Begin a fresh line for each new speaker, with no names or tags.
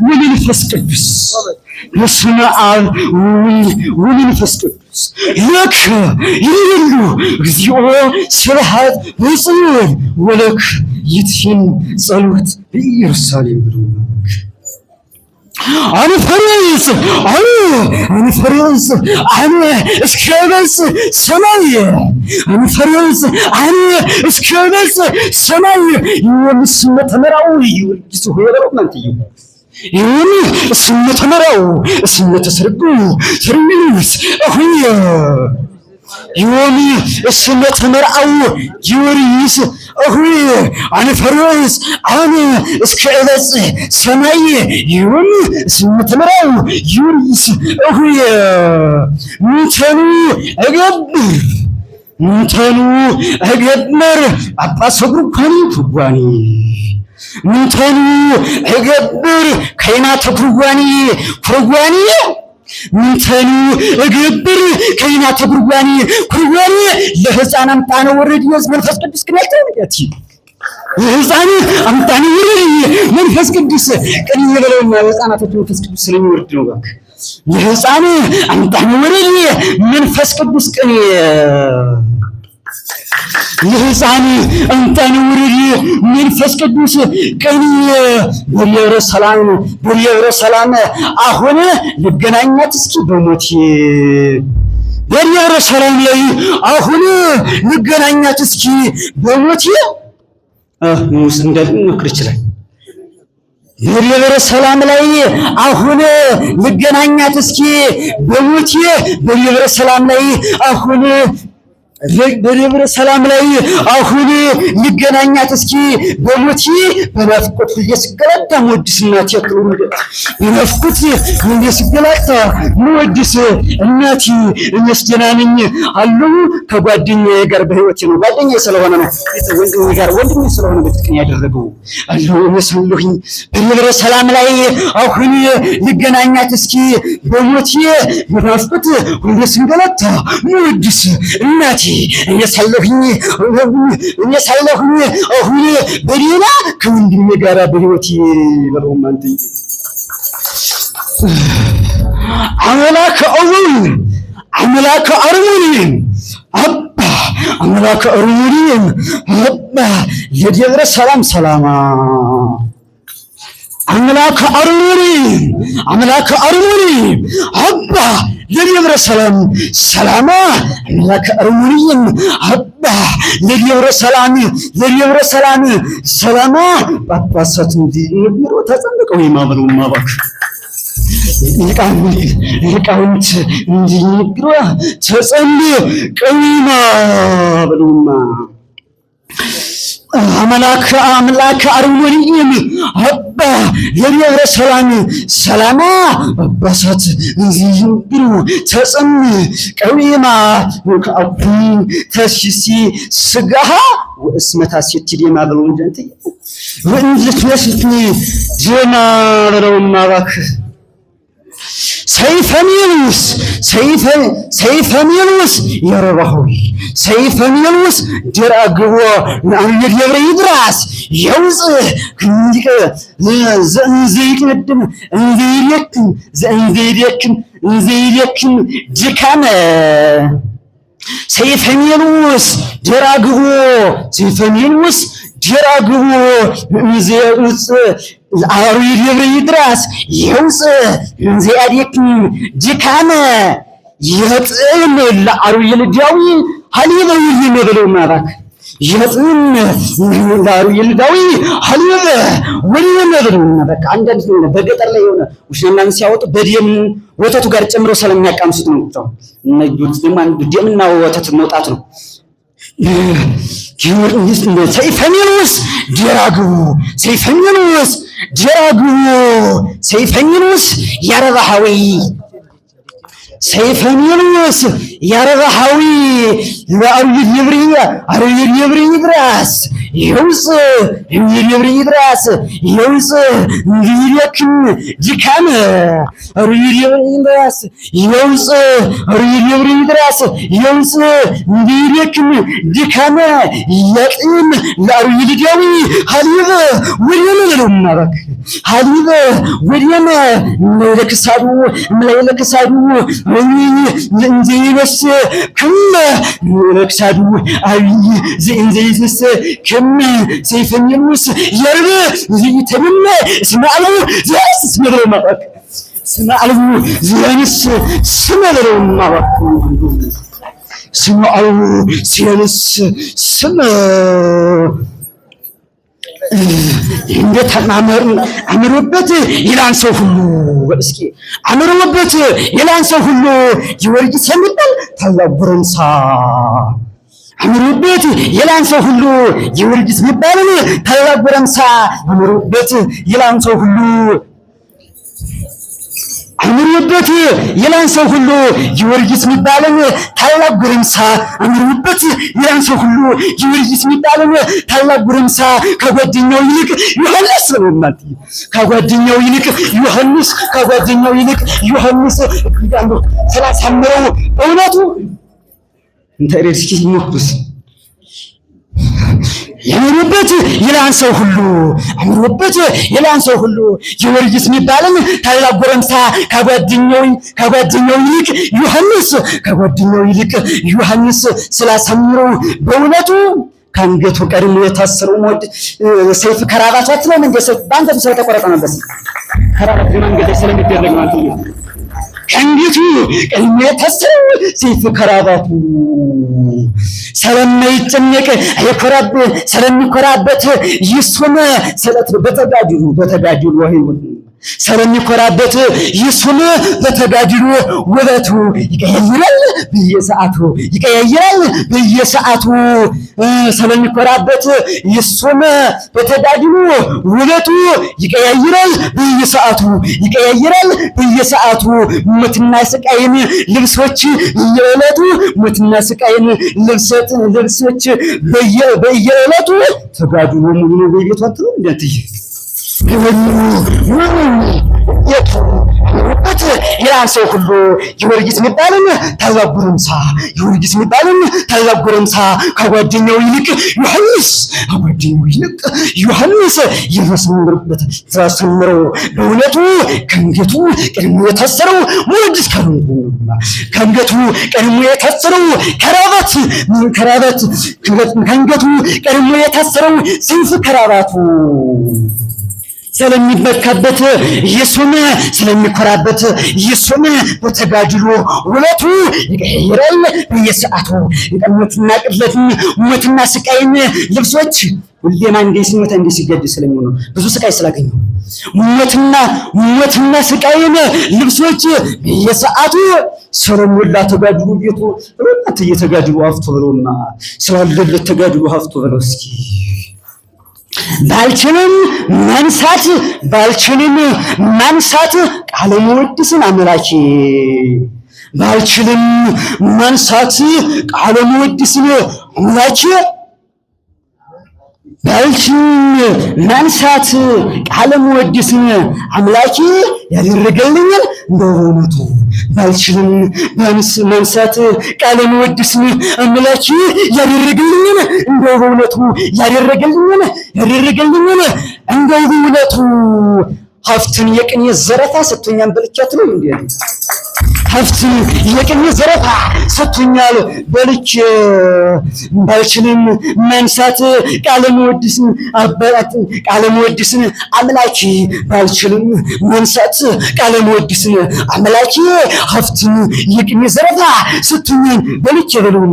ወመንፈስ ቅዱስ በስመ አብ ወመንፈስ ቅዱስ ለከ ይሉ እግዚኦ ስብሐት ወጽዮን ወለከ ይትሽን ጸሎት በኢየሩሳሌም ብሎ أنا فريس أنا إسكابس سماية أنا فريس أنا إسكابس سماية يوم السمة مراوي يسوع يا من تيجي يوم السمة مراو السمة سرقوس أخويا يوم السمة مراو يوريس أخوي أنا فريس أنا إسكابس سماية يوم السمة مراو يوريس أخوي نتانو أجبر أبا صبر كاني فواني نتانو أجبر كينا تفواني نتانو أجبر كينا تفواني لهزانا متانا ورد يزمن فسق الدسكنالتين ياتي لهزانا متانا ورد من فسق الدس كان يبلون لهزانا تجمن فسق الدسلين ورد نوبك لهزانا متانا ورد من فسق الدسكني لهزانا متانا ورد من فسق الدس كان بريار سلام أهونه لبجناية تسكي بموتي بريار سلام لي أهونه لبجناية تسكي بموتي مسندل نكرتله بريار سلام لي أهونه لبجناية تسكي بموتي بريار سلام لي أهونه بريبر سلام لي أخوني لجنانيا تسكي بموتي بنفقت يسقلت مودسنا تيكلون بنفقت يسقلت مودس الناتي المستناني الله كبادني غرب هيوتي بادني سلوانا وندني سلوانا بتكني يدرغو الله مسلوين بريبر سلام لي أخوني لجنانيا تسكي بموتي بنفقت يسقلت مودس الناتي يسالوني أهوني برينا كون دمجارا بريوتي بالرومانتي عملاك أرموني أبا عملاك أرموني أبا يدير سلاما عملاك أرموني أبا لليبر سلاما عملاك أرموني أبا لليبر سلاما بابا ستندي نبيرو تزندق ويما بلو ما بك يقاونت ندي نبيرو تزندق ويما بلو ما عملاك أرمونيين أبا يريا سلاما بسات زينبرو تسمي كويما وكأبين تشيسي سجها واسمتها سيتي ما بلون جنتي وإنجلت وشتني جنا لما بك سيف ميلوس يربحوي سيف ميلوس جراغو نعم يدري يدراس يوز كنيك زنزيريكن جكانه سيف ميلوس جراغو زيوس العرير يدراس يوز زياديك جكانه يطعم العرير الجاوي حليب يمبلو مارك يطعم العرير الجاوي حليب ويمبلو مارك عندنا በገጠር ላይ ሆነ ውሽናን ሲያወጡ በደም ወተቱ ጋር ጨምሮ ስለሚያቃምሱት ነው ነው ነጁት ደማን ደምና ወተት መውጣት ነው ጊዮርጊስ ሰይፈኒውስ ጀራጉ يا ربحوي لأريد يبري براس የውፅ እንዲብር ይድረስ የውፅ እንዲልክም ድካም ሪዲብር ይድረስ የውፅ ሪዲብር ይድረስ የውፅ እንዲልክም ድካም የቅም ለሪዲያዊ ሀሊብ ወዲያም ለማረክ ሀሊብ ወዲያም ለክሳዱ ለክሳዱ እንዚበስ كم لكسادو أبي زينزيس كم سيفن يلوس يربى زي تمنى اسمع له زيس اسمع له معك اسمع له زيانس اسمع له معك اسمع له زيانس اسمع እንዴት አምሮበት ይላን ሰው ሁሉ እስኪ አምሮበት ይላን ሰው ሁሉ ጊዮርጊስ የሚባል ታላቅ ጎረምሳ አምሮበት ይላን ሰው ሁሉ ጊዮርጊስ የሚባል ታላቅ ጎረምሳ አምሮበት ይላን ሰው ሁሉ አምሮበት ይላን ሰው ሁሉ ጊዮርጊስ የሚባልን ታላቅ ጎረምሳ አምሮበት ይላን ሰው ሁሉ ጊዮርጊስ የሚባልን ታላቅ ጎረምሳ ከጓደኛው ይልቅ ዮሐንስ ነው ማለት ከጓደኛው ይልቅ ዮሐንስ ከጓደኛው ይልቅ ዮሐንስ ስላሳመረው እውነቱ እንተሪስኪ ይሞክስ አምሮበት ይላን ሰው ሁሉ አምሮበት ይላን ሰው ሁሉ ጊዮርጊስ የሚባልን ታላቅ ጎረምሳ ከጓደኛው ይልቅ ዮሐንስ ከጓደኛው ይልቅ ዮሐንስ ስላሳመረው በእውነቱ ከአንገቱ ቀድሞ የታሰረው ሞድ ሰይፍ ከራባቷት ነው እንደ ሰይፍ ባንገቱ ስለተቆረጠ ነበር ከራባት መንገድ ስለሚደረግ ማለት ነው ከአንገቱ ቀድሞ የታሰረው ሰይፍ ከራባቱ ስለማይጨነቅ አይኮራብ ስለሚኮራበት ይሱም ሰለት በተጋድሎ ወህይወት ስለሚኮራበት ይሱም በተጋድሎ ውበቱ ይቀያይራል በየሰዓቱ ስለሚኮራበት ይሱም በተጋድሎ ውበቱ ይቀያይራል በየሰዓቱ ሞትና ስቃይን ልብሶች በየዕለቱ ሞትና ስቃይን ልብሶች በየዕለቱ ተጋድሎ ሙሉ ነው በቤቱ አጥሩ እንደትይ ይላን ሰው ሁሉ ጊዮርጊስ የሚባልን ታላቅ ጎረምሳ ከጓደኛው ይልቅ ዮሐንስ የመሰመረበት ተሰምረው በእውነቱ ከአንገቱ ቀድሞ የታሰረው ሞድስ ከአንገቱ ቀድሞ የታሰረው ከራባት ከአንገቱ ቀድሞ የታሰረው ሰይፍ ከራባቱ ስለሚበካበት ይሱም ስለሚኮራበት ይሱም በተጋድሎ ውበቱ ይቀያይራል በየሰዓቱ የቀሞትና ቅለትን ሞትና ስቃይን ልብሶች ሁሌም አንዴ ሲሞት አንዴ ሲገድ ስለሚሆን ብዙ ስቃይ ስላገኘው ሞትና ስቃይን ልብሶች በየሰዓቱ ሰለሞላ ተጋድሎ ቤቱ ወጣት እየተጋድሎ ሀፍቶ ብለውና ስላለለት ተጋድሎ ሀፍቶ ብለው እስኪ ባልችልም ማንሳት ቃለ መወድስን አምላኬ ባልችልም ማንሳት ቃለ መወድስን አምላኬ ማንሳት ቃለ መወድስን አምላኬ ያደረገልኝን በእውነቱ ባልችልም ማንሳት ቃለ መወድስን አምላኬ ያደረገልኝን በእውነቱ ያደረገልኝን በእውነቱ ሀፍትን የቅኔ ዘረፋ ሰጥቶኛል በልቻት ነው እንዴ ሀፍትን የቅኔ ዘረፋ ሰጥቶኛል በልቼ ባልችልም ማንሳት ቃለ መወድስን አምላኬ ባልችልም ማንሳት ቃለ መወድስን አምላኬ ሀፍትን የቅኔ ዘረፋ ሰጥቶኛል በልቼ በለው